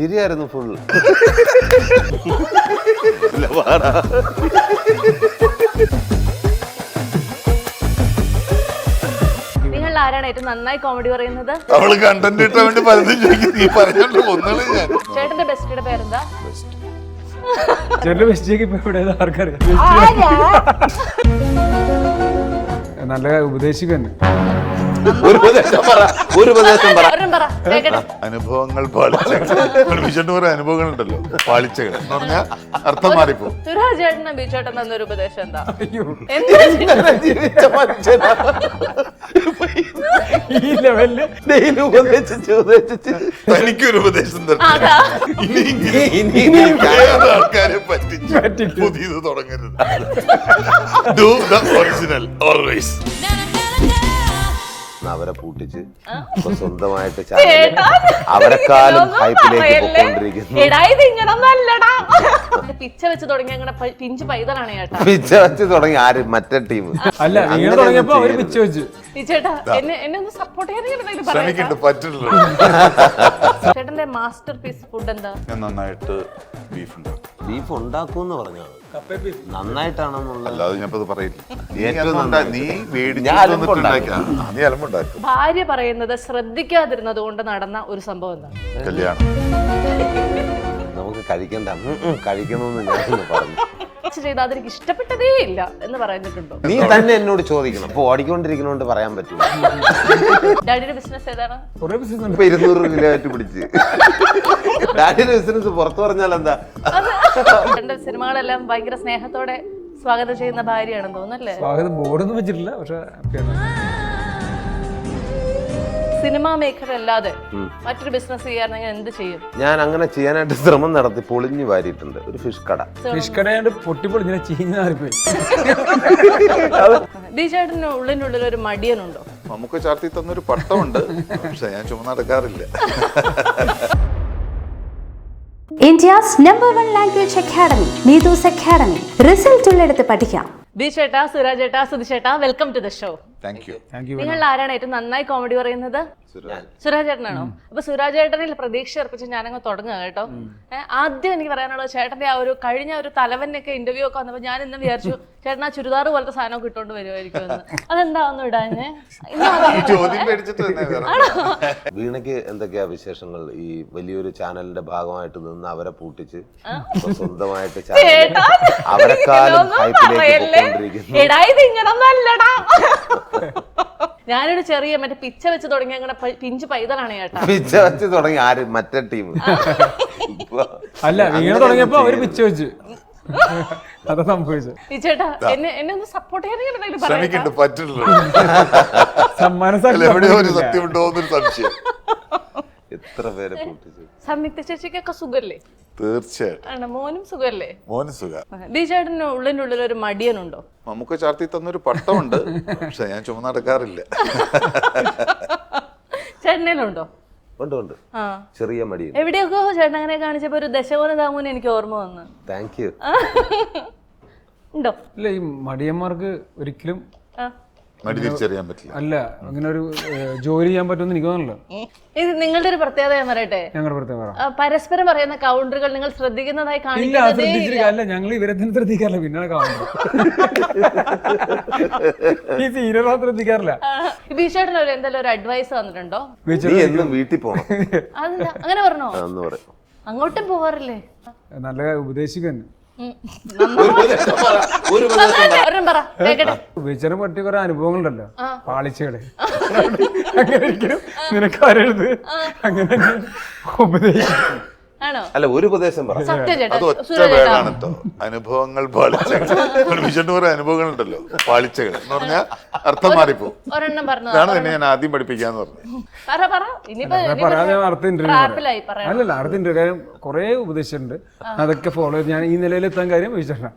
ചിരിയായിരുന്നു full. നിങ്ങൾ ആരാണ് ഏറ്റവും നന്നായി കോമഡി പറയുന്നത്? അവള് കണ്ടന്റ് ഇട്ടാൻ വേണ്ടി പലതും ചോദിക്കും. നീ പറഞ്ഞോണ്ട് ഒന്നാണ് ഞാൻ. ചേട്ടന്റെ ബെസ്റ്റിയുടെ പേരെന്താ? ചേട്ടന്റെ ബെസ്റ്റ് ഇപ്പൊ ഇവിടെ ആർക്കറിയാം. നല്ല ഉപദേശിക്കാൻ ഒരു ഉപദേശം പറ. ഒരെണ്ണം പറ, കേക്കട്ടെ. അനുഭവങ്ങൾ പാളിച്ചകൾ. അനുഭവങ്ങൾ ഉണ്ടല്ലോ, പാളിച്ചകൾ എന്ന് പറഞ്ഞാൽ അർത്ഥം മാറിപ്പോ. സുരാജ് ചേട്ടന് ബിജുചേട്ടൻ തന്നൊരു ഉപദേശം എന്താ? ഈ ലെവലില് തനിക്കൊരു ഉപദേശം തരണം. ആൾക്കാരെ പറ്റിച്ച് പുതിയത് തുടങ്ങരുത്. Do the original always. അവരെ പൂട്ടിച്ച് ഇപ്പൊ സ്വന്തമായിട്ട് അവരെക്കാളും ഹൈപ്പിലേക്ക് പോയിക്കൊണ്ടിരിക്കുന്നു. പിച്ച വെച്ച് തുടങ്ങി അങ്ങനെ പിഞ്ച് പൈതലാണ് ചേട്ടാ. പിച്ച വെച്ച് തുടങ്ങി ആര്? മറ്റേ ടീം അല്ല, നിങ്ങൾ തുടങ്ങിയപ്പോ അവര് പിച്ച വെച്ചു. ചേട്ടാ എന്നെ ഒന്ന് സപ്പോർട്ട് ചെയ്യാൻ ശ്രമിക്കണ്ട്, പറ്റില്ലല്ലോ. ചേട്ടന്റെ മാസ്റ്റർ പീസ് ഫുഡ് എന്താ? ഞാൻ നന്നായിട്ട് ബീഫ് ഉണ്ടാക്കും. ബീഫ് ഉണ്ടാക്കൂന്ന് പറഞ്ഞാണ്. നന്നായിട്ടാണെന്നുള്ള അല്ലാതെ ഞാൻ പറയില്ല. നീ അലമ്പുണ്ടാക്കും. ഭാര്യ പറയുന്നത് ശ്രദ്ധിക്കാതിരുന്നത് കൊണ്ട് നടന്ന ഒരു സംഭവം എന്താ? കല്യാണം. നമുക്ക് കഴിക്കണ്ട, കഴിക്കണമെന്ന് ഞാൻ പറഞ്ഞു. ചെയ്ത് അതെനിക്ക് ഇഷ്ടപ്പെട്ടതേ ഇല്ല എന്ന് പറഞ്ഞിട്ടുണ്ടോ? നീ തന്നെ എന്നോട് ചോദിക്കണം. അപ്പൊ ഓടിക്കൊണ്ടിരിക്കുന്നോണ്ട് പറയാൻ പറ്റും. ഡാഡിയുടെ ബിസിനസ് ഏതാണ്? ഇപ്പൊ 200 കിലോ ആയിട്ട് പിടിച്ച്. ഡാഡിയുടെ ബിസിനസ് പുറത്തു പറഞ്ഞാൽ എന്താ? എന്റെ സിനിമകളെല്ലാം ഭയങ്കര സ്നേഹത്തോടെ സ്വാഗതം ചെയ്യുന്ന ഭാര്യയാണെന്ന് തോന്നുന്നല്ലേ? സ്വാഗതം ബോർഡൊന്നും വെച്ചിട്ടില്ല, പക്ഷെ സിനിമാ മേഖല അല്ലാതെ മറ്റൊരു ബിസിനസ് ചെയ്യാനെങ്കിൽ എന്ത് ചെയ്യും? ഞാൻ അങ്ങനെ ചെയ്യാനായിട്ട് ശ്രമം നടത്തി പൊളിഞ്ഞു വാരിയിട്ടുണ്ട്. ഒരു ഫിഷ് കട. ഫിഷ് കടയാണ്ട് പൊട്ടിപ്പൊളിഞ്ഞ ചീഞ്ഞാറിപ്പോയി. ബിജുചേട്ടന് ഉള്ളിനുള്ളിൽ ഒരു മടിയനുണ്ടോ? നമുക്ക് ചാർത്തി തന്നൊരു പട്ടമുണ്ട്, പക്ഷെ ഞാൻ ചുമ നടക്കാറില്ല. India's #1 language academy, Needus Academy. Result ഉള്ളിടത്ത് പഠിക്കാം. ബിജുചേട്ടാ, സുരാജ് ചേട്ടാ, സുധി ചേട്ടാ, welcome to the show. Thank you. നിങ്ങൾ ആരാണ് ഏറ്റവും നന്നായി കോമഡി പറയുന്നത്? സുരാജ് ചേട്ടനാണോ? അപ്പൊ സുരാജ് ചേട്ടനിൽ പ്രതീക്ഷ അർപ്പിച്ച് ഞാനങ്ങ് തുടങ്ങുക കേട്ടോ. ആദ്യം എനിക്ക് പറയാനുള്ളത്, ചേട്ടന്റെ ആ ഒരു കഴിഞ്ഞ ഒരു തലവനൊക്കെ ഇന്റർവ്യൂ ഒക്കെ വന്നപ്പോ ഞാൻ ഇന്ന് വിചാരിച്ചു ചേട്ടൻ ആ ചുരിദാർ പോലത്തെ സാധനം കിട്ടോണ്ട് വരുമായിരിക്കും എന്ന്. അതെന്താന്ന് ഇടാഞ്ഞേ? വീണയ്ക്ക് എന്തൊക്കെയാ വിശേഷങ്ങൾ? ഈ വലിയൊരു ചാനലിന്റെ ഭാഗമായിട്ട് നിന്ന് അവരെ പൂട്ടിച്ച് സ്വന്തമായിട്ട് അവരെക്കാളും ഹൈപ്പിലേക്ക് പോയിക്കൊണ്ടിരിക്കുന്നു. ഞാനൊരു ചെറിയ മറ്റേ പിച്ച വെച്ച് തുടങ്ങി അങ്ങനെ പിഞ്ച് പൈതലാണ് ചേട്ടാ. പിച്ച വെച്ച് തുടങ്ങി ആര്? മറ്റേ ടീം. അല്ല, നിങ്ങൾ തുടങ്ങിയപ്പോ അവര് പിച്ച വെച്ചു. അതാ സംഭവിച്ചത്. ചേട്ടാ എന്നെ ഒന്ന് സപ്പോർട്ട് ചെയ്യാൻ ശ്രമിക്കണ്ട്, പറ്റില്ലല്ലോ. സമ്മാനം സത്യമുണ്ടോന്നൊരു സംശയം. എത്ര പേരെ പൂട്ടിച്ചു. സംയുക്ത ചേച്ചിക്കൊക്കെ സുഖല്ലേ? തീർച്ചയായിട്ടും. മോനും സുഖല്ലേ? മോനും സുഖം. ബിജുചേട്ടന് ഉള്ളിനുള്ളിൽ ഒരു മടിയനുണ്ടോ? നമുക്ക് ചാർത്തി തന്നൊരു പട്ടമുണ്ട്, പക്ഷെ ഞാൻ ചുമ നടക്കാറില്ല. ചേട്ടനിലുണ്ടോ? ഉണ്ട്. ചെറിയ മടി. എവിടെയൊക്കെ ചേട്ടൻ അങ്ങനെ കാണിച്ചപ്പോ ഒരു ദശമൂലതാമൂന്ന് എനിക്ക് ഓർമ്മ വന്നു. Thank you. ഉണ്ടോ? ഇല്ല, ഈ മടിയന്മാർക്ക് ഒരിക്കലും മടി തിരിച്ചറിയാൻ പറ്റില്ല. അല്ല, അങ്ങനെ ഒരു ജോലി ചെയ്യാൻ പറ്റുമെന്ന് എനിക്ക് തോന്നുന്നില്ല. ഇത് നിങ്ങളുടെ ഒരു പ്രത്യേകത ഞാൻ പറയട്ടെ. ഞങ്ങളുടെ പ്രത്യേകത പരസ്പരം പറയുന്ന കൗണ്ടറുകൾ നിങ്ങൾ ശ്രദ്ധിക്കുന്നതായി ഇല്ല, ശ്രദ്ധിച്ചിരിക്കല്ല. ഞങ്ങൾ ഇവരെ തന്നെ ശ്രദ്ധിക്കാറില്ല, പിന്നെ കൗണ്ടർ ഈ സീനിയർ ശ്രദ്ധിക്കാറില്ല. ബിജുചേട്ടൻ എന്തെങ്കിലും ഒരു അഡ്വൈസ് തന്നിട്ടുണ്ടോ? വീട്ടിൽ പോണം അങ്ങനെ പറഞ്ഞോ? അങ്ങോട്ടും പോവാറില്ലേ? നല്ല ഉപദേശിക്കാൻ ഉപയോഗിച്ചാലും പറ്റിയ കുറെ അനുഭവങ്ങളുണ്ടല്ലോ, പാളിച്ചകള്. അങ്ങനെ ഒരിക്കലും നിനക്ക് വരരുത്, അങ്ങനെ ഉപദേശിക്കും. അല്ല, ഒരു ഉപദേശം പറ. അത് ഒറ്റ വേടാണ് കേട്ടോ. അനുഭവങ്ങൾ പാളിച്ചകൾ. അനുഭവങ്ങൾ ഉണ്ടല്ലോ, പാളിച്ചകൾ എന്ന് പറഞ്ഞാൽ അർത്ഥം മാറിപ്പോ. അതാണ് തന്നെ ഞാൻ ആദ്യം പഠിപ്പിക്കാന്ന് പറഞ്ഞു. പറയാതെ അടുത്ത ഇന്റർവ്യൂ അല്ലല്ല, അടുത്ത ഇന്റർവ്യൂ കാര്യം കുറെ ഉപദേശിച്ചിട്ടുണ്ട്. അതൊക്കെ ഫോളോ ചെയ്ത് ഞാൻ ഈ നിലയിലെത്താൻ കാര്യം വിശ്വസിക്കണം.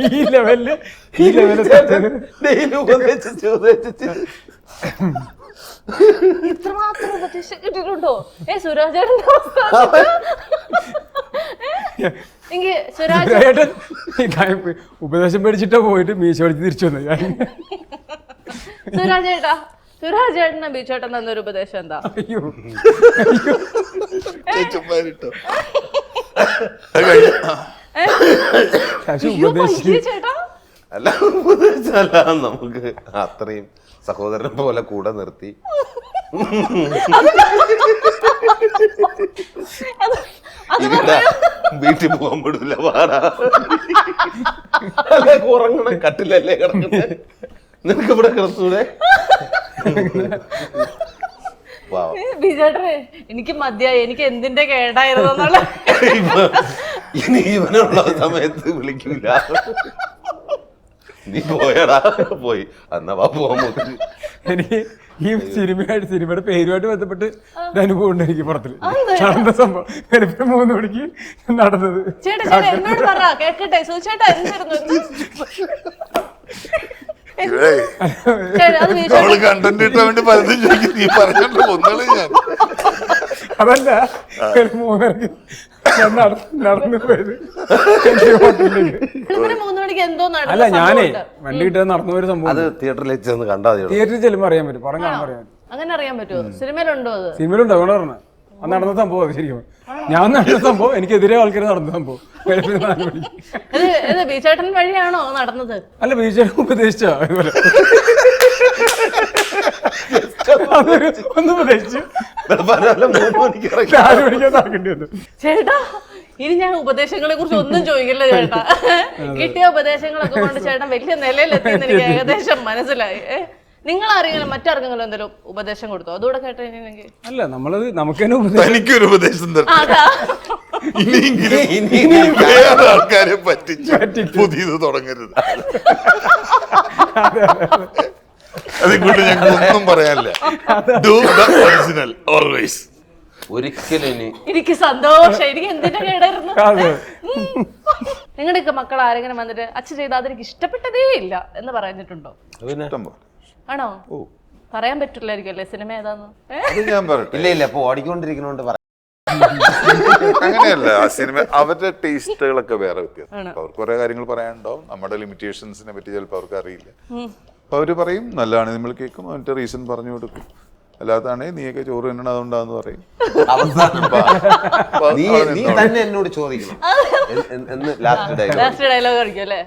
ഈ ലെവലില് ഇത്രമാത്രം ഉപദേശം കിട്ടിയിട്ടുണ്ടോ? സുരാജേട്ടൻ ഉപദേശം പേടിച്ചിട്ടാ പോയിട്ട് മീശ പഠിച്ച് തിരിച്ചു വന്നത്. സുരാജേട്ടാ സുരാജ് ചേട്ടന് ബിജുചേട്ടൻ തന്നൊരു ഉപദേശം എന്താ? അയ്യോ ചുമ്മാരിട്ടോ ശശി അയ്യോ, ഉപദേശിച്ചു. പയ്യെ ചേട്ടാ. അല്ല ഉപദേശമല്ല, നമുക്ക് അത്രയും സഹോദരനെ പോലെ കൂടെ നിർത്തി ഇരിടാ, വീട്ടിൽ പോകാൻ വിടില്ല, പാടാ. അല്ലേ ഉറങ്ങണ കട്ടിലല്ലേ കിടക്കുന്നത്, നിനക്ക് ഇവിടെ കിടത്തൂടെ? ബിജുചേട്ടനെ എനിക്ക് മതിയായി, എനിക്ക് എന്തിന്റെ കേടായിരുന്നു എന്നുള്ള ഇനി ഇവനുള്ള സമയത്ത് വിളിക്കൂല. നീ പോയടാ, പോയി എന്നാ പോവാൻ നോക്ക്. എനിക്ക് ഈ സിനിമയുടെ പേരുമായിട്ട് ബന്ധപ്പെട്ട് ഒരു അനുഭവം ഉണ്ട് എനിക്ക് പുറത്തില് നടന്ന സംഭവം. വെളുപ്പിന് 3 മണിക്ക് നടന്നത്. ചേട്ടാ എന്നോട് പറ കേക്കട്ടെ. സുചേട്ടാ എന്തായിരുന്നു? നമ്മള് കണ്ടന്റ് കിട്ടാൻ വേണ്ടി പലതും ചോദിക്കും, നീ പറഞ്ഞോണ്ട് ഒന്നാളെ ഞാൻ അതല്ല, 3:30 ഞാൻ നടന്നു പോയത് ഹോട്ടലിലേക്ക്. 3 മണിക്ക് എന്തോ അല്ല, ഞാനേ വണ്ടി കിട്ടാൻ നടന്നു പോയൊരു സംഭവം. അത് തിയേറ്ററിൽ ചെന്ന് കണ്ടാ മതി. തിയേറ്ററിൽ ചെല്ലുമ്പോൾ അറിയാൻ പറ്റും, പടം കാണാൻ അറിയാൻ പറ്റും. അങ്ങനെ അറിയാൻ പറ്റുമോ? സിനിമയിലുണ്ടോ അത്? സിനിമയിലുണ്ട്, അതുകൊണ്ട് പറഞ്ഞത് അത് നടന്ന സംഭവം. അത് ശരിക്കും ഞാൻ നടന്ന സംഭവം, എനിക്കെതിരെ ആൾക്കാർ നടന്ന സംഭവം. 4 മണിക്ക്. ഇത് ബിജുചേട്ടൻ വഴിയാണോ നടന്നത്? അല്ല, ബിജുചേട്ടൻ ഉപദേശിച്ചോ അതുപോലെ ഒന്ന് ഉപദേശിച്ചു. 4 മണിക്ക് നടക്കേണ്ടി വന്നു. ചേട്ടാ ഇനി ഞാൻ ഉപദേശങ്ങളെ കുറിച്ച് ഒന്നും ചോദിക്കില്ല ചേട്ടാ. കിട്ടിയ ഉപദേശങ്ങളൊക്കെ കൊണ്ട് ചേട്ടൻ വലിയ നിലയിലെത്തിയെന്ന് എനിക്ക് ഏകദേശം മനസ്സിലായി. നിങ്ങൾ ആരെങ്കിലും മറ്റാർക്കെങ്കിലും എന്തെങ്കിലും ഉപദേശം കൊടുത്തോ? അതുകൂടെ കേട്ടെങ്കിൽ. അല്ല, നമ്മളത് നമുക്ക് തന്നെ ഉപദേശം. എനിക്കൊരു ഉപദേശം തരട്ടെ? ഇനിയെങ്കിലും വേറെ ആൾക്കാരെ പറ്റിച്ച് പുതിയത് തുടങ്ങരുത്. അതുകൊണ്ട് ഞങ്ങൾക്ക് ഒന്നും പറയാനില്ല. Do the original always. ഒരിക്കലും എനിക്ക് സന്തോഷം. എനിക്ക് എന്തിന്റെ കേടായിരുന്നു? അതെ. നിങ്ങളുടെയൊക്കെ മക്കൾ ആരെങ്കിലും വന്നിട്ട് അച്ഛൻ ചെയ്താൽ അതെനിക്ക് ഇഷ്ടപ്പെട്ടതേ ഇല്ല എന്ന് പറഞ്ഞിട്ടുണ്ടോ? ആണോ? പറയാൻ പറ്റില്ലായിരിക്കും അല്ലേ സിനിമ ഏതാന്ന്? അത് ഞാൻ പറയട്ടെ. ഇല്ല ഇല്ല, ഇപ്പൊ ഓടിക്കൊണ്ടിരിക്കണോണ്ട് അങ്ങനെയല്ല, ആ സിനിമ അവരുടെ ടേസ്റ്റുകളൊക്കെ വേറെ വ്യത്യാസം. അവർക്ക് കുറെ കാര്യങ്ങൾ പറയാനുണ്ടാവും, നമ്മുടെ ലിമിറ്റേഷൻസിനെ പറ്റി ചിലപ്പോൾ അവർക്ക് അറിയില്ല. അപ്പൊ അവര് പറയും നല്ലതാണ്, നമ്മൾ കേൾക്കും, അവന്റെ റീസൺ പറഞ്ഞു കൊടുക്കും. അല്ലാതാണെ നീയൊക്കെ ചോറ് തിന്നണം അതുകൊണ്ടാന്ന് പറയും. നീ തന്നെ എന്നോട് ചോദിക്കണം ലാസ്റ്റ് ഡയലോഗ് കളിക്കും അല്ലേ?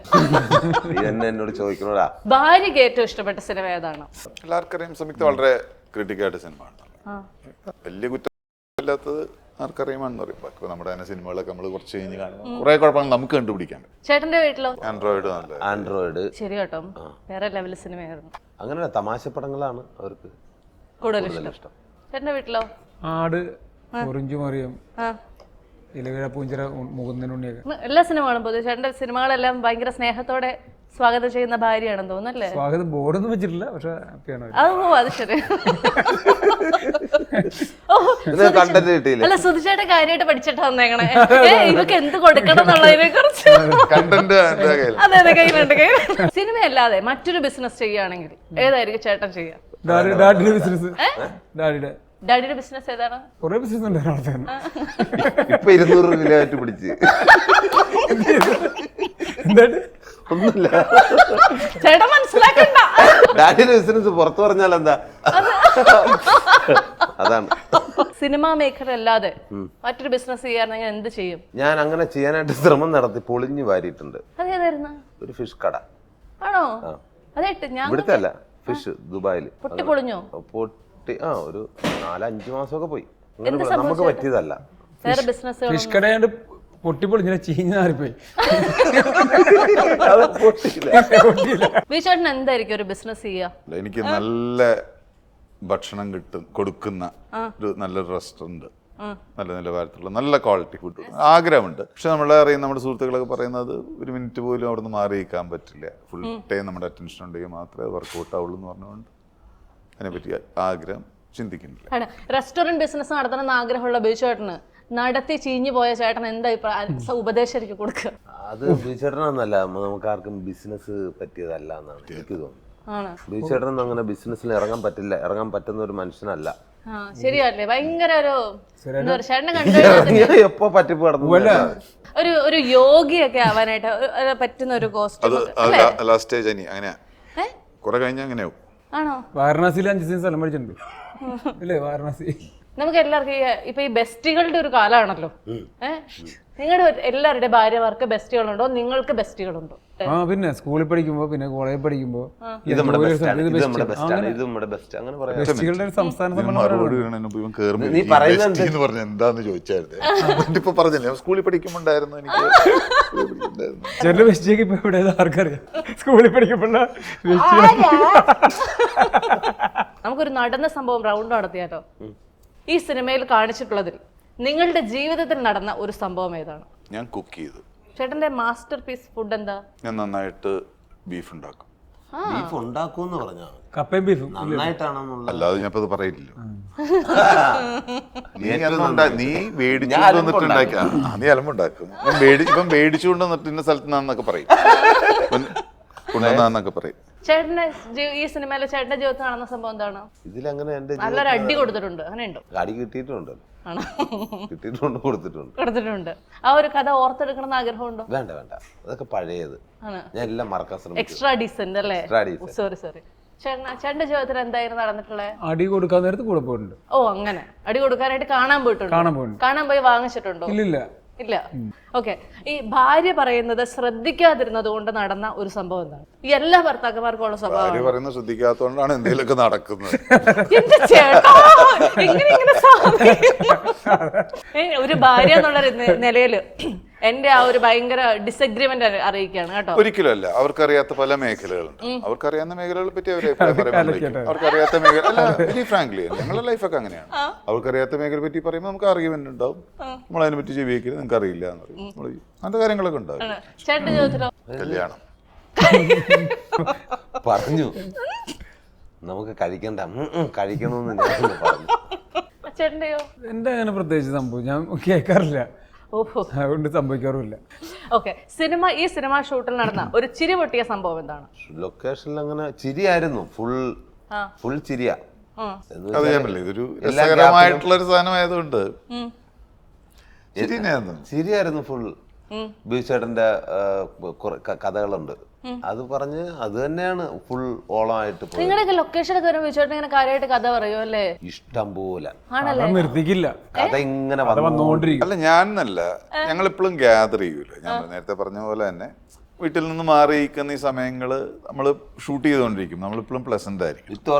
നീ തന്നെ എന്നോട് ചോദിക്കണോടാ. ഭാര്യക്ക് ഏറ്റവും ഇഷ്ടപ്പെട്ട സിനിമ ഏതാണ്? എല്ലാവർക്കറിയാം സംയുക്ത വളരെ ക്രിട്ടിക്കായിട്ട് സിനിമ ആണ്. വലിയ കുറ്റമില്ലാത്തത് ആർക്കറിയാമെന്ന് പറയും. ബാക്കി നമ്മുടെ തന്നെ സിനിമകളൊക്കെ നമ്മൾ കുറച്ച് കഴിഞ്ഞ് കാണുമ്പോൾ കുറെ കുഴപ്പങ്ങൾ നമുക്ക് കണ്ടുപിടിക്കാൻ പറ്റും. ചേട്ടന്റെ വീട്ടിലോ? ആൻഡ്രോയിഡ് ശരി കേട്ടോ, വേറെ ലെവൽ സിനിമയായിരുന്നു. അങ്ങനെ തമാശ പടങ്ങളാണ് അവർക്ക് കൂടുതൽ ഇഷ്ടം. ചേട്ടന്റെ വീട്ടിലോ? ആട്, ഓറഞ്ചു മറിയം, ഇലവിഴ പൂഞ്ചിറ, മുകുന്ദനുണ്ണിയൊക്കെ. എല്ലാ സിനിമകളും പൊതുവെ ചേട്ടന്റെ സിനിമകളെല്ലാം ഭയങ്കര സ്നേഹത്തോടെ സ്വാഗതം ചെയ്യുന്ന ഭാര്യയാണെന്ന് തോന്നുന്നല്ലേ? സ്വാഗതം ബോർഡൊന്നും വെച്ചിട്ടില്ല, പക്ഷെ ഹാപ്പിയാണ്. അത് ശരി. കിട്ടിയില്ല. അല്ല, സുധിച്ചേട്ടൻ കാര്യമായിട്ട് പഠിച്ചിട്ടാ വന്നേക്കണേ. ഇവക്ക് എന്ത് കൊടുക്കണം എന്നുള്ളതിനെ കുറിച്ച്. അതെ, കയ്യിലുണ്ട്. സിനിമ അല്ലാതെ മറ്റൊരു ബിസിനസ് ചെയ്യുകയാണെങ്കിൽ ഏതായിരിക്കും ചേട്ടൻ ചെയ്യാ? ഡാഡിയുടെ ബിസിനസ്. ഡാഡിയുടെ ബിസിനസ് ഏതാണ്? കുറെ ബിസിനസ് ഉണ്ട്. ഇപ്പൊ 200 കിലോ ആയിട്ട് പിടിച്ച്. എന്താണ്? ഒന്നുമില്ല, ചേട്ടൻ മനസ്സിലാക്കണ്ട. ഡാഡിയുടെ ബിസിനസ് പുറത്തു പറഞ്ഞാൽ എന്താ? അതാണ്. സിനിമാ മേഖല അല്ലാതെ മറ്റൊരു ബിസിനസ് ചെയ്യാനെങ്കിൽ എന്ത് ചെയ്യും? ഞാൻ അങ്ങനെ ചെയ്യാനായിട്ട് ശ്രമം നടത്തി, പൊളിഞ്ഞു വാരിയിട്ടുണ്ട്. അതേതായിരുന്നു? ഒരു ഫിഷ് കട. ആണോ? അതായിട്ട് ഞാൻ ഇവിടുത്തെ അല്ല, ഫിഷ് ദുബായില്. പൊട്ടി പൊളിഞ്ഞോ? പൊട്ടി ഒരു 4-5 മാസമൊക്കെ പോയി. നമുക്ക് പറ്റിയതല്ല. വേറെ ബിസിനസ് ഫിഷ് കടയാണ്ട് പൊട്ടിപ്പൊളിഞ്ഞ ചീഞ്ഞാറിപ്പോയി. ബിജുചേട്ടൻ എന്തായിരിക്കും ഒരു ബിസിനസ് ചെയ്യാ? എനിക്ക് നല്ല ഭക്ഷണം കൊടുക്കുന്ന ഒരു നല്ലൊരു റെസ്റ്റോറന്റ്, നല്ല നിലവാരത്തിലുള്ള നല്ല ക്വാളിറ്റി ഫുഡ് ആഗ്രഹമുണ്ട്. പക്ഷെ നമ്മളറിയാം, നമ്മുടെ സുഹൃത്തുക്കളൊക്കെ പറയുന്നത് ഒരു മിനിറ്റ് പോലും അവിടെ നിന്ന് മാറി നിൽക്കാൻ പറ്റില്ല, ഫുൾ ടൈം നമ്മുടെ അറ്റൻഷൻ ഉണ്ടെങ്കിൽ മാത്രമേ വർക്കൗട്ട് ആവുള്ളൂ എന്ന് പറഞ്ഞുകൊണ്ട് അതിനെപ്പറ്റി ആഗ്രഹം ചിന്തിക്കുന്നില്ല. റെസ്റ്റോറന്റ് ബിസിനസ് നടത്തണമെന്ന് ആഗ്രഹമുള്ള ബിജുചേട്ടന് നടത്തി ചീഞ്ഞു പോയ ചേട്ടൻ എന്താ ഉപദേശം കൊടുക്കുക? അത് ബിജുചേട്ടനൊന്നല്ല, നമുക്ക് ആർക്കും ബിസിനസ് പറ്റിയതല്ല എന്നാണ് എനിക്ക് തോന്നുന്നത്. ബിജുചേട്ടനൊന്നും അങ്ങനെ ബിസിനസ്സിൽ ഇറങ്ങാൻ പറ്റുന്ന ഒരു മനുഷ്യനല്ല. ശരിയല്ലേ? ഭയങ്കര എപ്പോ പറ്റിപ്പ് കടന്നു ഒരു യോഗിയൊക്കെ ആവാനായിട്ട് പറ്റുന്ന ഒരു കോസ്റ്റ്യൂം. ലാസ്റ്റ് സ്റ്റേജ് അങ്ങനെയാ, കുറെ കഴിഞ്ഞാൽ അങ്ങനെയാവും. ആണോ? വാരണാസിയിൽ 5 ദിവസം സ്ഥലം പഠിച്ചിട്ടുണ്ട് അല്ലേ? വാരണാസി നമുക്ക് എല്ലാവർക്കും ഇപ്പൊ ഈ ബെസ്റ്റികളുടെ ഒരു കാലമാണല്ലോ. നിങ്ങളുടെ എല്ലാവരുടെ ഭാര്യമാർക്ക് ബെസ്റ്റികളുണ്ടോ? നിങ്ങൾക്ക് ബെസ്റ്റികളുണ്ടോ? ആ പിന്നെ സ്കൂളിൽ പഠിക്കുമ്പോ പിന്നെ കോളേജിൽ പഠിക്കുമ്പോ ഇത് നമ്മുടെ ബെസ്റ്റാണ്, ഇത് നമ്മുടെ ബെസ്റ്റാണ്, ഇത് നമ്മുടെ ബെസ്റ്റ്, അങ്ങനെ പറയാം. ബെസ്റ്റുകളുടെ ഒരു സംസ്ഥാന നീ പറയുന്നത് പറഞ്ഞ എന്താന്ന് ചോദിച്ചായിരുന്നു. ഇപ്പൊ പറഞ്ഞില്ലേ സ്കൂളിൽ പഠിക്കുമ്പോണ്ടായിരുന്നു എനിക്ക്. ചെറിയ ബെസ്റ്റിയൊക്കെ ഇപ്പൊ ഇവിടെ ആർക്കറിയാം? സ്കൂളിൽ പഠിക്കുമ്പോഴുള്ള നമുക്കൊരു നടന്ന സംഭവം റൗണ്ട് നടത്തിയാലോ? ഈ സിനിമയിൽ കാണിച്ചിട്ടുള്ളതിൽ നിങ്ങളുടെ ജീവിതത്തിൽ നടന്ന ഒരു സംഭവം ഏതാണ്? ഞാൻ കുക്ക് ചെയ്തു. ചേട്ടന്റെ മാസ്റ്റർ പീസ് ഫുഡ് എന്താ? ഞാൻ നന്നായിട്ട് ബീഫ് ഉണ്ടാക്കും. ബീഫ് ഉണ്ടാക്കൂന്ന് പറഞ്ഞാ കപ്പയും ബീഫും നന്നായിട്ടാണെന്നുള്ള. അല്ലാതെ ഞാൻ അത് പറയില്ലല്ലോ. നീ മേടിച്ചുകൊണ്ട് വന്നിട്ട് ഉണ്ടാക്കുക, നീ അലമ്പുണ്ടാക്കും. ഇപ്പം മേടിച്ചുകൊണ്ട് വന്നിട്ട് ഇന്ന സ്ഥലത്ത് നിന്നൊക്കെ പറയും, കൊണ്ടുവന്നൊക്കെ പറയും. ചേട്ടന്റെ ഈ സിനിമയിലെ ചേട്ടന്റെ ജീവിതത്തിൽ നടന്ന സംഭവം എന്താണ്? ഇതിലങ്ങനെ എന്റെ നല്ലൊരു അടി കൊടുത്തിട്ടുണ്ട്, അങ്ങനെ ഉണ്ടോ? അടി കിട്ടിയിട്ടുണ്ട്, ആണോ? കിട്ടിയിട്ടുണ്ട്, കൊടുത്തിട്ടുണ്ട്. ആ ഒരു കഥ ഓർത്തെടുക്കണം എന്ന് ആഗ്രഹമുണ്ടോ? വേണ്ട വേണ്ട, അതൊക്കെ പഴയത്. ഞാൻ എല്ലാം മറക്കാൻ ശ്രമിക്കും. എക്സ്ട്രാ ഡീസെന്റ് അല്ലേ? സോറി ചേട്ടന്റെ ജീവിതത്തിൽ എന്തായിരുന്നു നടന്നിട്ടുള്ളത്? അടി കൊടുക്കാൻ നേരത്ത് കൂടെ പോയിട്ടുണ്ട്. ഓ അങ്ങനെ, അടി കൊടുക്കാനായിട്ട് കാണാൻ പോയിട്ടുണ്ട്. കാണാൻ പോയി വാങ്ങിച്ചിട്ടുണ്ടോ? ഇല്ല. ഓക്കെ. ഈ ഭാര്യ പറയുന്നത് ശ്രദ്ധിക്കാതിരുന്നത് കൊണ്ട് നടന്ന ഒരു സംഭവം എന്താണ്? ഈ എല്ലാ ഭർത്താക്കന്മാർക്കും ഉള്ള സ്വഭാവം പറയുന്നത് ശ്രദ്ധിക്കാത്തോണ്ടാണ് എന്തെങ്കിലുമൊക്കെ നടക്കുന്നത്. എന്റെ ചേട്ടാ, ഇങ്ങനെ ഒരു ഭാര്യ എന്നുള്ള നിലയില് എന്റെ ആ ഒരു ഭയങ്കര ഡിസഗ്രിമെന്റ് അറിയിക്കുകയാണ് കേട്ടോ. ഒരിക്കലും അല്ല. അവർക്കറിയാത്ത പല മേഖലകളുണ്ട്. അവർക്കറിയാവുന്ന മേഖലകളെ പറ്റി അവരെ അവർക്കറിയാത്ത മേഖല അല്ല. വെരി ഫ്രാങ്ക്ലി ഞങ്ങളുടെ ലൈഫൊക്കെ അങ്ങനെയാണ്. അവർക്കറിയാത്ത മേഖലയെ പറ്റി പറയുമ്പോൾ നമുക്ക് ആർഗ്യുമെന്റ് ഉണ്ടാവും. നമ്മൾ അതിനെ പറ്റി ജീവിക്കരുത്, നിങ്ങൾക്ക് അറിയില്ല എന്ന് പറയും. അങ്ങനത്തെ കാര്യങ്ങളൊക്കെ ഉണ്ടാവും. ചേട്ടന്റെ ജീവിതത്തിലോ? കല്യാണം പറഞ്ഞു നമുക്ക് കഴിക്കണ്ട, കഴിക്കണമെന്ന് ഞാൻ പറഞ്ഞു. ചേട്ടന്റെയോ? എന്റെ അങ്ങനെ പ്രത്യേകിച്ച് സംഭവം ഞാൻ കേൾക്കാറില്ല, അതുകൊണ്ട് സംഭവിക്കാറുമില്ല. ഓക്കെ. ഈ സിനിമ ഷൂട്ടിൽ നടന്ന ഒരു ചിരി പൊട്ടിയ സംഭവം എന്താണ്? ലൊക്കേഷനിൽ അങ്ങനെ ചിരിയായിരുന്നു, ഫുൾ ചിരിയാ. അത് ഞാൻ പറയില്ല, ഇതൊരു രസകരമായിട്ടുള്ള ഒരു സാധനമായതുകൊണ്ട് ചിരിയായിരുന്നു ഫുൾ. ബീച്ചേട്ടന്റെ കഥകളുണ്ട്, അത് പറഞ്ഞ് അത് തന്നെയാണ് ഫുൾ ഓളമായിട്ട്. നിങ്ങളുടെ ലൊക്കേഷനൊക്കെ വരുമ്പോൾ ബീച്ചേട്ടൻ ഇങ്ങനെ കാര്യമായിട്ട് കഥ പറയുമോ? അല്ലേ? ഇഷ്ടം പോലെ നിർത്തിക്കില്ല, കഥ ഇങ്ങനെ വന്നോണ്ടിരിക്കും. അല്ല ഞാനല്ല, ഞങ്ങളിപ്പോഴും ഗ്യാദർ ചെയ്യൂല. ഞാൻ നേരത്തെ പറഞ്ഞ പോലെ തന്നെ വീട്ടിൽ നിന്ന് മാറിയിരിക്കുന്ന ഈ സമയങ്ങള് നമ്മൾ ഷൂട്ട് ചെയ്തുകൊണ്ടിരിക്കും. നമ്മളിപ്പോഴും പ്ലസന്റ് ആയിരിക്കും. വിത്ത്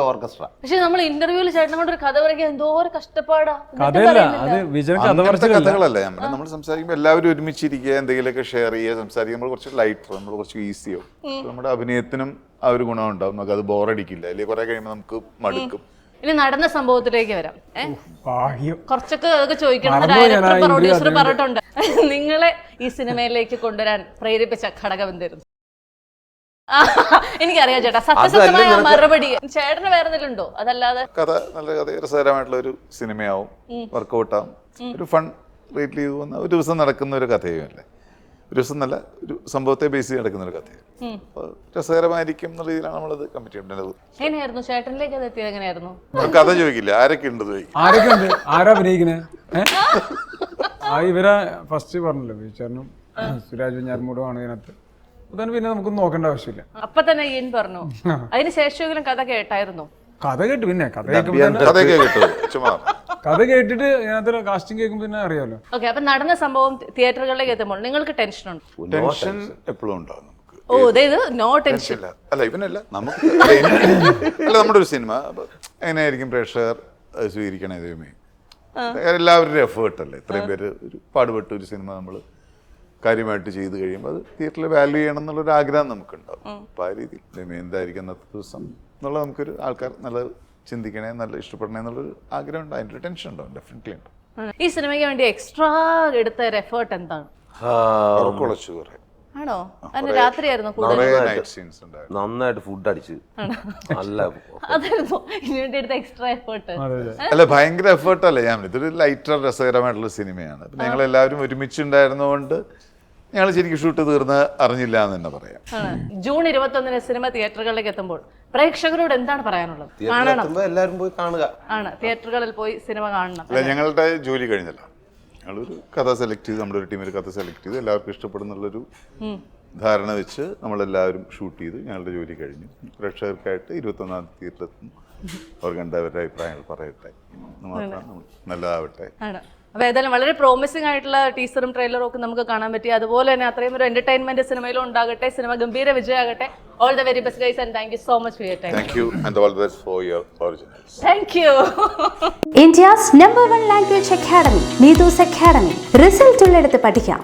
ഓർക്കസ്ട്ര. പക്ഷെ നമ്മൾ ഇന്റർവ്യൂവിൽ ചേട്ടനെ കൊണ്ട് ഒരു കഥ പറയാൻ എന്തോ ഒരു കഷ്ടപ്പാടാ. കഥകളല്ല നമ്മൾ സംസാരിക്കുമ്പോൾ എല്ലാവരും ഒരുമിച്ചിരിക്കുക, എന്തെങ്കിലുമൊക്കെ ഷെയർ ചെയ്യുക, സംസാരിക്കുമ്പോൾ കുറച്ച് ലൈറ്റർ, നമ്മൾ കുറച്ച് ഈസിയാവും. നമ്മുടെ അഭിനയത്തിനും ആ ഒരു ഗുണം ഉണ്ടാവും. നമുക്ക് അത് ബോറടിക്കില്ല, അല്ലെങ്കിൽ കുറെ കഴിയുമ്പോൾ നമുക്ക് മടുക്കും. ഇനി നടന്ന സംഭവത്തിലേക്ക് വരാം. കുറച്ചൊക്കെ അതൊക്കെ ചോദിക്കണം. ഡയറക്ടർ പ്രൊഡ്യൂസർ പറഞ്ഞിട്ടുണ്ട്. നിങ്ങളെ ഈ സിനിമയിലേക്ക് കൊണ്ടുവരാൻ പ്രേരിപ്പിച്ച ഘടകം എന്തായിരുന്നു? എനിക്കറിയാം ചേട്ടാ, സത്യസത്യമായ മറുപടി. ചേട്ടന് വേറെ എന്തെങ്കിലും ഉണ്ടോ? അതല്ലാതെ കഥ നല്ല കഥ, രസകരമായിട്ടുള്ള ഒരു സിനിമയാവും, വർക്കൗട്ടാവും, ഒരു ഫൺ റേറ്റ് ചെയ്ത് പോകുന്ന ഒരു ദിവസം നടക്കുന്ന ഒരു കഥയും അല്ലേ. ഒരു ദിവസം നല്ല ഒരു സംഭവത്തെ ബേസ് ചെയ്ത് നടക്കുന്ന ഒരു കഥയാണ്. അപ്പോൾ രസകരമായിരിക്കും എന്നുള്ള രീതിയിലാണ് നമ്മളത് കമ്മിറ്റ് ചെയ്യേണ്ടത്. എങ്ങനെയായിരുന്നു ചേട്ടനിലേക്ക് അത് എത്തിയത്? എങ്ങനെയായിരുന്നു? കഥ ചോദിക്കില്ല, ആരൊക്കെ ഉണ്ട് ചോദിക്കും. ആരൊക്കെ ഉണ്ട്, ആരാ അഭിനയിക്കണേ? ഇവരെ ഫസ്റ്റ് പറഞ്ഞല്ലോ, ബീച്ചേട്ടനും സുരാജ് വെഞ്ഞാറമൂടുമാണ് ഇതിനകത്ത്. അതാണ്, പിന്നെ നമുക്കൊന്നും നോക്കേണ്ട ആവശ്യമില്ല. അപ്പൊ തന്നെ ഈൻ പറഞ്ഞു. അതിന് ശേഷമെങ്കിലും കഥ കേട്ടായിരുന്നു? കഥ കേട്ടു, പിന്നെ കഥ കേട്ടിട്ട് ഇതിനകത്ത് കാസ്റ്റിംഗ് കേൾക്കുമ്പോൾ പിന്നെ അറിയാമല്ലോ. ഓക്കെ. അപ്പൊ നടന്ന സംഭവം തിയേറ്ററുകളിലേക്ക് എത്തുമ്പോൾ നിങ്ങൾക്ക് ടെൻഷൻ ഉണ്ട്? ടെൻഷൻ എപ്പോഴും ഉണ്ടാവും നമുക്ക്. ഓ, അതായത് നോ ടെൻഷൻ അല്ല, ഇവനല്ല, നമുക്ക് അല്ല, നമ്മുടെ ഒരു സിനിമ എങ്ങനെയായിരിക്കും പ്രേക്ഷകർ സ്വീകരിക്കണേ? ദൈവമേ, എല്ലാവരുടെ എഫേർട്ട് അല്ലേ. ഇത്രയും പേര് ഒരു പാടുപെട്ട ഒരു സിനിമ നമ്മൾ കാര്യമായിട്ട് ചെയ്ത് കഴിയുമ്പോൾ അത് തിയേറ്ററിൽ വാല്യൂ ചെയ്യണം എന്നുള്ളൊരു ആഗ്രഹം നമുക്കുണ്ടാവും. അപ്പോൾ ആ രീതിയിൽ ദൈവമേ എന്തായിരിക്കും അന്നത്തെ ദിവസം എന്നുള്ള നമുക്കൊരു ആൾക്കാർ നല്ല ചിന്തിക്കണേ, നല്ല ഇഷ്ടപ്പെടണേ എന്നുള്ളൊരു ആഗ്രഹം ഉണ്ട്. അതിൻ്റെ ടെൻഷൻ ഉണ്ടാവും, ഡെഫിനറ്റ്ലി ഉണ്ട്. ഈ സിനിമയ്ക്ക് വേണ്ടി എക്സ്ട്രാ എടുത്ത ഒരു എഫേർട്ട് എന്താണ്? കുറച്ച് കുറെ ആണോ? അതിന് രാത്രിയായിരുന്നു നന്നായിട്ട് ഫുഡ് അടിച്ച് നല്ല അതായിരുന്നു ഇതിനു വേണ്ടി എടുത്ത എക്സ്ട്രാ എഫേർട്ട്. അല്ല, ഭയങ്കര എഫേർട്ട് അല്ലേ. ഞാൻ ഇതൊരു ലൈറ്റർ രസകരമായിട്ടുള്ള സിനിമയാണ്. അപ്പം ഞങ്ങൾ എല്ലാവരും ഒരുമിച്ചുണ്ടായിരുന്നതുകൊണ്ട് ഞങ്ങൾ ശരിക്കും ഷൂട്ട് തീർന്ന് അറിഞ്ഞില്ല എന്ന് തന്നെ പറയാം. ജൂൺ 21 സിനിമ തിയേറ്ററുകളിലേക്ക് എത്തുമ്പോൾ പ്രേക്ഷകരോട് എന്താണ് പറയാനുള്ളത്? എല്ലാവരും പോയി കാണുക ആണ്, തിയേറ്ററുകളിൽ പോയി സിനിമ കാണണം. അല്ല, ഞങ്ങളുടെ ജോലി കഴിഞ്ഞല്ലോ. ഞങ്ങളൊരു കഥ സെലക്ട് ചെയ്ത്, നമ്മുടെ ഒരു ടീം ഒരു കഥ സെലക്ട് ചെയ്ത് എല്ലാവർക്കും ഇഷ്ടപ്പെടുന്നുള്ളൊരു ധാരണ വെച്ച് നമ്മളെല്ലാവരും ഷൂട്ട് ചെയ്ത് ഞങ്ങളുടെ ജോലി കഴിഞ്ഞു. പ്രേക്ഷകർക്കായിട്ട് 21-ാം തീയതിയിലെത്തും. അവർ കണ്ടവരുടെ അഭിപ്രായങ്ങൾ പറയട്ടെ എന്ന് മാത്രം. നല്ലതാവട്ടെ. ആണ്. അപ്പോൾ ഏതായാലും വളരെ പ്രോമിസിംഗ് ആയിട്ടുള്ള ടീസറും ട്രെയിലറും ഒക്കെ നമുക്ക് കാണാൻ പറ്റി. അതുപോലെ തന്നെ അത്രയും ഒരു എന്റർടൈൻമെന്റ് സിനിമയിലും ഉണ്ടാകട്ടെ. സിനിമ ഗംഭീര വിജയമാകട്ടെ. All the very best guys and thank you so much for your time. Thank you and all the best for your originals. Thank you. India's #1 language academy, Needus Academy. Result ഉള്ളിടത്ത് പഠിക്കാം.